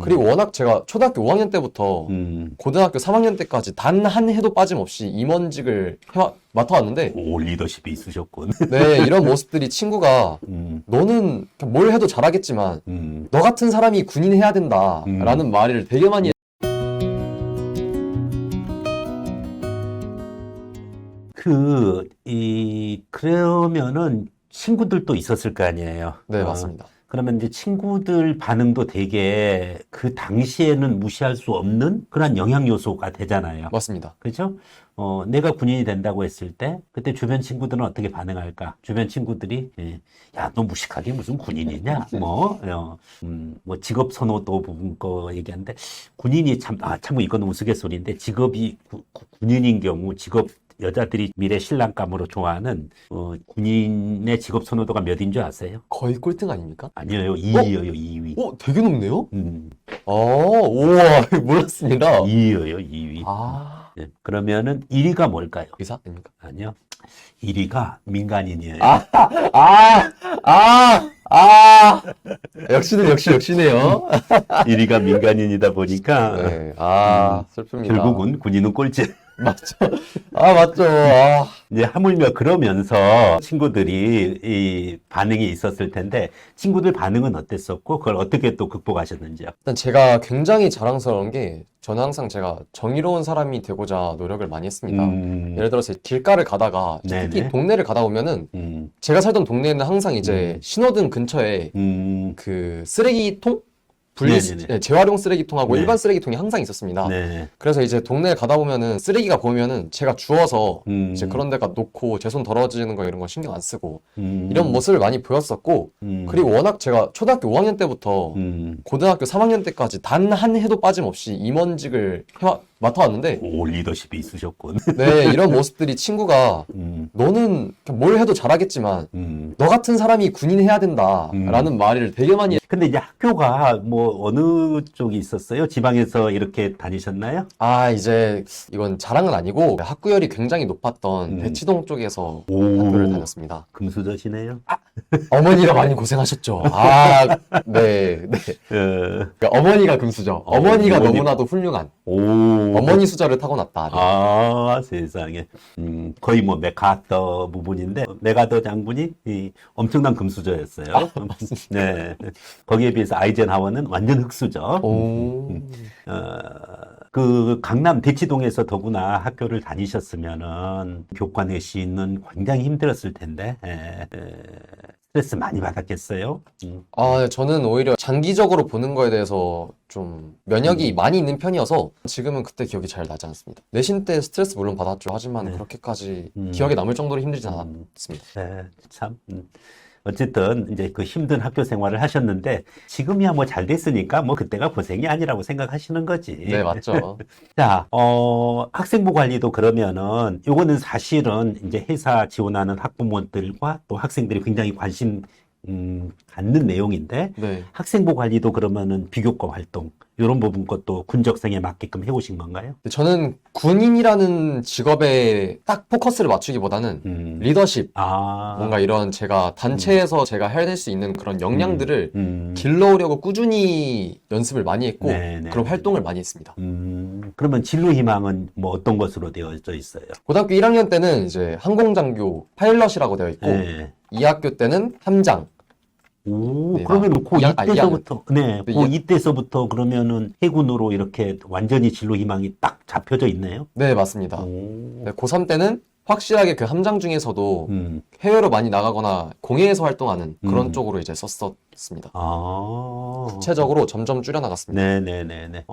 그리고 워낙 제가 초등학교 5학년 때부터 고등학교 3학년 때까지 단 한 해도 빠짐없이 임원직을 맡아왔는데, 오, 리더십이 있으셨군. 네, 이런 모습들이 친구가 너는 뭘 해도 잘하겠지만 너 같은 사람이 군인 해야 된다라는 말을 되게 많이 그러면은 친구들도 있었을 거 아니에요. 네, 맞습니다. 그러면 이제 친구들 반응도 되게 그 당시에는 무시할 수 없는 그런 영향 요소가 되잖아요. 맞습니다. 그죠? 내가 군인이 된다고 했을 때, 그때 주변 친구들은 어떻게 반응할까? 주변 친구들이, 야, 너 무식하게 무슨 군인이냐? 뭐 직업 선호도 부분 거 얘기하는데, 군인이 참고 이거는 우스갯소리인데, 직업이 군인인 경우, 여자들이 미래 신랑감으로 좋아하는, 군인의 직업 선호도가 몇인 줄 아세요? 거의 꼴등 아닙니까? 아니에요. 2위예요, 2위. 되게 높네요? 우와, 몰랐습니다. 2위예요, 2위. 네, 그러면은 1위가 뭘까요? 의사 아닙니까? 아니요. 1위가 민간인이에요. 역시네요. 1위가 민간인이다 보니까 네, 슬픕니다. 결국은 군인은 꼴찌. 맞죠. 맞죠. 이제 하물며 그러면서 친구들이 이 반응이 있었을 텐데 친구들 반응은 어땠었고 그걸 어떻게 또 극복하셨는지요? 일단 제가 굉장히 자랑스러운 게 저는 항상 제가 정의로운 사람이 되고자 노력을 많이 했습니다. 예를 들어서 길가를 가다가 특히 동네를 가다 보면은 제가 살던 동네에는 항상 이제 신호등 근처에 그 쓰레기통? 재활용 쓰레기통하고 일반 쓰레기통이 항상 있었습니다. 그래서 이제 동네에 가다 보면은 쓰레기가 보이면은 제가 주워서 이제 그런 데가 놓고 제 손 더러워지는 거 이런 거 신경 안 쓰고 이런 모습을 많이 보였었고 그리고 워낙 제가 초등학교 5학년 때부터 고등학교 3학년 때까지 단 한 해도 빠짐없이 임원직을 맡아왔는데, 오, 리더십이 있으셨군. 네, 이런 모습들이 친구가 너는 뭘 해도 잘하겠지만 너 같은 사람이 군인 해야 된다라는 말을 되게 많이 근데 이제 학교가 뭐 어느 쪽이 있었어요? 지방에서 이렇게 다니셨나요? 이제 이건 자랑은 아니고 학구열이 굉장히 높았던 대치동 쪽에서 학교를 다녔습니다. 금수저시네요. 어머니가 많이 고생하셨죠. 네. 그러니까 어머니가 금수저. 어머니가 너무나도 훌륭한. 어머니 수저를 타고났다. 세상에. 거의 뭐 메카더 부분인데 메가더 장군이 엄청난 금수저였어요. 네. 거기에 비해서 아이젠하워는 완전 흑수저. 그 강남 대치동에서 더구나 학교를 다니셨으면은 교과 내시는 굉장히 힘들었을 텐데 스트레스 많이 받았겠어요? 저는 오히려 장기적으로 보는 거에 대해서 좀 면역이 많이 있는 편이어서 지금은 그때 기억이 잘 나지 않습니다. 내신 때 스트레스 물론 받았죠. 하지만 그렇게까지 기억에 남을 정도로 힘들진 않았습니다. 네, 참. 어쨌든 이제 그 힘든 학교 생활을 하셨는데 지금이야 뭐 잘 됐으니까 뭐 그때가 고생이 아니라고 생각하시는 거지. 네, 맞죠. 자, 학생부 관리도 그러면은 요거는 사실은 이제 회사 지원하는 학부모들과 또 학생들이 굉장히 관심 갖는 내용인데 학생부 관리도 그러면은 비교과 활동 이런 부분 것도 군적성에 맞게끔 해오신 건가요? 저는 군인이라는 직업에 딱 포커스를 맞추기보다는 리더십, 뭔가 이런 제가 단체에서 제가 해낼 수 있는 그런 역량들을 길러오려고 꾸준히 연습을 많이 했고 그런 활동을 많이 했습니다. 그러면 진로 희망은 뭐 어떤 것으로 되어져 있어요? 고등학교 1학년 때는 이제 항공장교 파일럿이라고 되어 있고 2학교 때는 함장. 그러면 고2 때서부터, 고2 때서부터 그러면은 해군으로 이렇게 완전히 진로 희망이 딱 잡혀져 있네요? 네, 맞습니다. 고3 때는 확실하게 그 함장 중에서도 해외로 많이 나가거나 공해에서 활동하는 그런 쪽으로 이제 썼었습니다. 구체적으로 점점 줄여나갔습니다. 네네네네.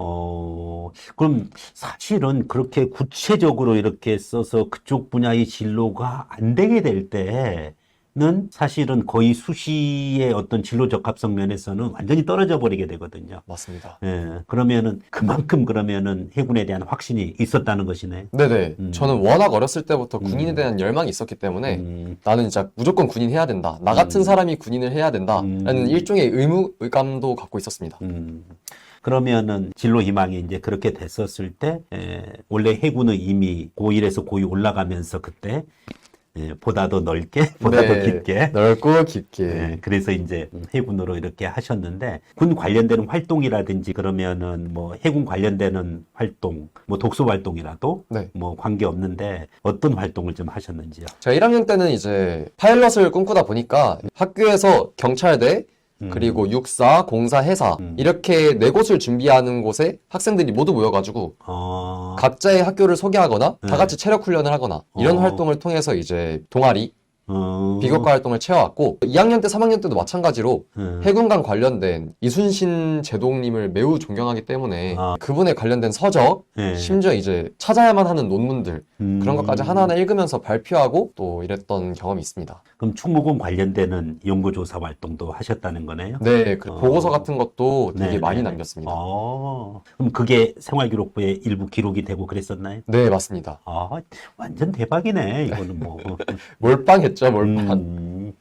그럼 사실은 그렇게 구체적으로 이렇게 써서 그쪽 분야의 진로가 안 되게 될 때는 사실은 거의 수시의 어떤 진로 적합성 면에서는 완전히 떨어져 버리게 되거든요. 맞습니다. 그러면은 그만큼 그러면은 해군에 대한 확신이 있었다는 것이네. 네네. 저는 워낙 어렸을 때부터 군인에 대한 열망이 있었기 때문에 나는 진짜 무조건 군인 해야 된다. 나 같은 사람이 군인을 해야 된다라는 일종의 의무감도 갖고 있었습니다. 그러면은 진로 희망이 이제 그렇게 됐었을 때 원래 해군은 이미 고1에서 고2 올라가면서 그때 보다 더 넓게, 보다 더 네, 깊게. 넓고 깊게. 네, 그래서 이제 해군으로 이렇게 하셨는데 군 관련되는 활동이라든지 그러면은 뭐 해군 관련되는 활동, 뭐 독서 활동이라도 네. 뭐 관계 없는데 어떤 활동을 좀 하셨는지요? 제가 1학년 때는 이제 파일럿을 꿈꾸다 보니까 학교에서 경찰대, 그리고 육사, 공사, 해사 이렇게 네 곳을 준비하는 곳에 학생들이 모두 모여가지고 각자의 학교를 소개하거나 다 같이 체력 훈련을 하거나 이런 활동을 통해서 이제 동아리, 비교과 활동을 채워왔고 2학년 때, 3학년 때도 마찬가지로 해군관 관련된 이순신 제독님을 매우 존경하기 때문에 그분에 관련된 서적, 심지어 이제 찾아야만 하는 논문들 그런 것까지 하나하나 읽으면서 발표하고 또 이랬던 경험이 있습니다. 그럼 충무공 관련되는 연구조사 활동도 하셨다는 거네요? 네, 그 보고서 같은 것도 되게 네, 많이 네. 남겼습니다. 그럼 그게 생활기록부에 일부 기록이 되고 그랬었나요? 네, 맞습니다. 완전 대박이네, 이거는 뭐. 몰빵했죠, 몰빵.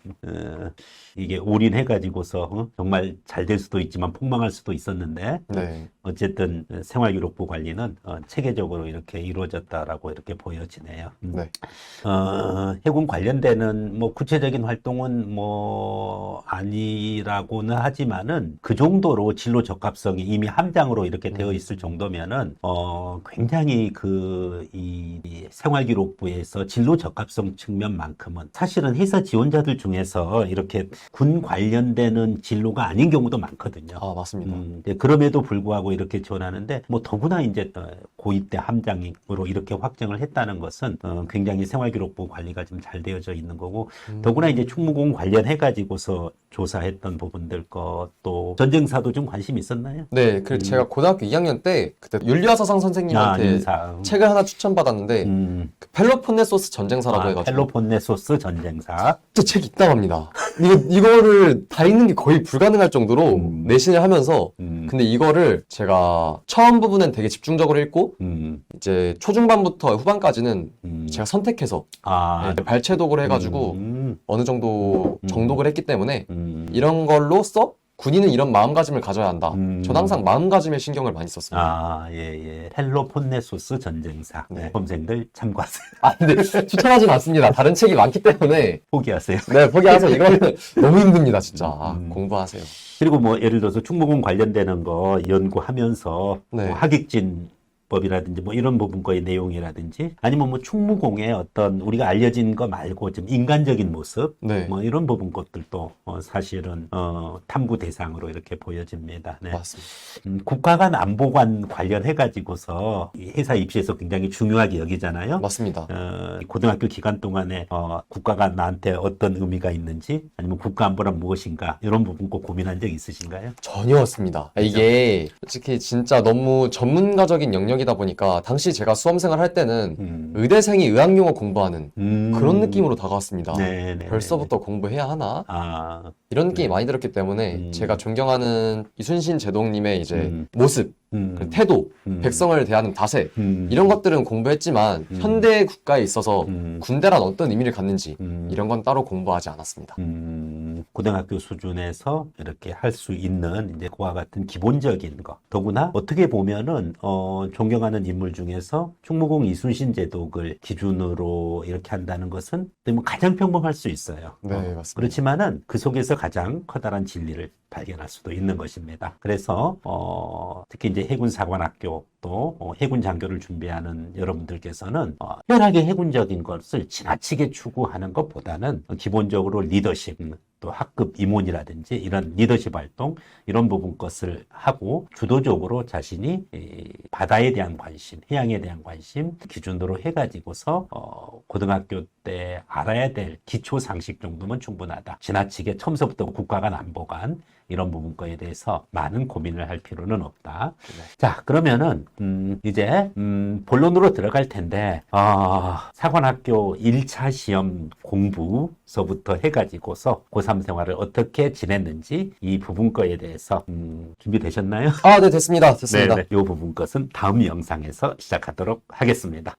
이게 올인해가지고서 정말 잘 될 수도 있지만 폭망할 수도 있었는데 네. 어쨌든 생활기록부 관리는 체계적으로 이렇게 이루어졌다라고 이렇게 보여지네요. 네. 해군 관련되는 뭐 구체적인 활동은 뭐 아니라고는 하지만은 그 정도로 진로 적합성이 이미 함장으로 이렇게 되어 있을 정도면은 굉장히 이 생활기록부에서 진로 적합성 측면만큼은 사실은 회사 지원자들 중에서 이렇게 군 관련되는 진로가 아닌 경우도 많거든요. 맞습니다. 그럼에도 불구하고 이렇게 지원하는데 뭐 더구나 이제 고입대 함장으로 이렇게 확정을 했다는 것은 굉장히 생활기록부 관리가 좀 잘 되어져 있는 거고 더구나 이제 충무공 관련해 가지고서 조사했던 부분들 것도 전쟁사도 좀 관심 있었나요? 네, 그 제가 고등학교 2학년 때 그때 율리아서상 선생님한테 책을 하나 추천받았는데 그 펠로폰네소스 전쟁사라고 해가지고 펠로폰네소스 전쟁사. 또 책 있다고 합니다. 이거를 다 읽는 게 거의 불가능할 정도로 내신을 하면서 근데 이거를 제가 처음 부분은 되게 집중적으로 읽고 이제 초중반부터 후반까지는 제가 선택해서 발췌독을 해가지고 어느 정도 정독을 했기 때문에 이런 걸로써 군인은 이런 마음가짐을 가져야 한다. 저는 항상 마음가짐에 신경을 많이 썼습니다. 예. 펠로폰네소스 전쟁사. 네. 수험생들 참고하세요. 근데 추천하진 않습니다. 다른 책이 많기 때문에. 포기하세요. 네, 포기하세요. 이거는 너무 힘듭니다, 진짜. 공부하세요. 그리고 뭐 예를 들어서 충무공 관련되는 거 연구하면서 네. 뭐 하객진 법이라든지 뭐 이런 부분 거의 내용이라든지 아니면 뭐 충무공의 어떤 우리가 알려진 거 말고 좀 인간적인 모습 네. 뭐 이런 부분 것들도 사실은 탐구 대상으로 이렇게 보여집니다. 네. 맞습니다. 국가간 안보관 관련해 가지고서 회사 입시에서 굉장히 중요하게 여기잖아요. 맞습니다. 고등학교 기간 동안에 국가가 나한테 어떤 의미가 있는지 아니면 국가 안보란 무엇인가 이런 부분 꼭 고민한 적 있으신가요? 전혀 없습니다. 이게 솔직히 진짜 너무 전문가적인 영역이다 보니까 당시 제가 수험생활 할 때는 의대생이 의학용어 공부하는 그런 느낌으로 다가왔습니다. 벌써부터 공부해야 하나? 이런 느낌이 많이 들었기 때문에 제가 존경하는 이순신 제독님의 이제 모습, 태도, 백성을 대하는 자세 이런 것들은 공부했지만 현대 국가에 있어서 군대란 어떤 의미를 갖는지 이런 건 따로 공부하지 않았습니다. 고등학교 수준에서 이렇게 할 수 있는 이제 그와 같은 기본적인 거. 더구나 어떻게 보면은 존경하는 인물 중에서 충무공 이순신 제독을 기준으로 이렇게 한다는 것은 가장 평범할 수 있어요. 네, 맞습니다. 그렇지만은 그 속에서 가장 커다란 진리를 발견할 수도 있는 것입니다. 그래서 특히 이제 해군사관학교 또 해군 장교를 준비하는 여러분들께서는 특별하게 해군적인 것을 지나치게 추구하는 것보다는 기본적으로 리더십 또 학급 임원이라든지 이런 리더십 활동 이런 부분 것을 하고 주도적으로 자신이 바다에 대한 관심, 해양에 대한 관심 기준으로 해가지고서 고등학교 때 알아야 될 기초 상식 정도면 충분하다. 지나치게 처음서부터 국가간 안보관 이런 부분 거에 대해서 많은 고민을 할 필요는 없다. 자, 그러면은 이제 본론으로 들어갈 텐데 사관학교 1차 시험 공부서부터 해가지고서 고3 생활을 어떻게 지냈는지 이 부분 거에 대해서 준비되셨나요? 네, 됐습니다. 이 부분 것은 다음 영상에서 시작하도록 하겠습니다.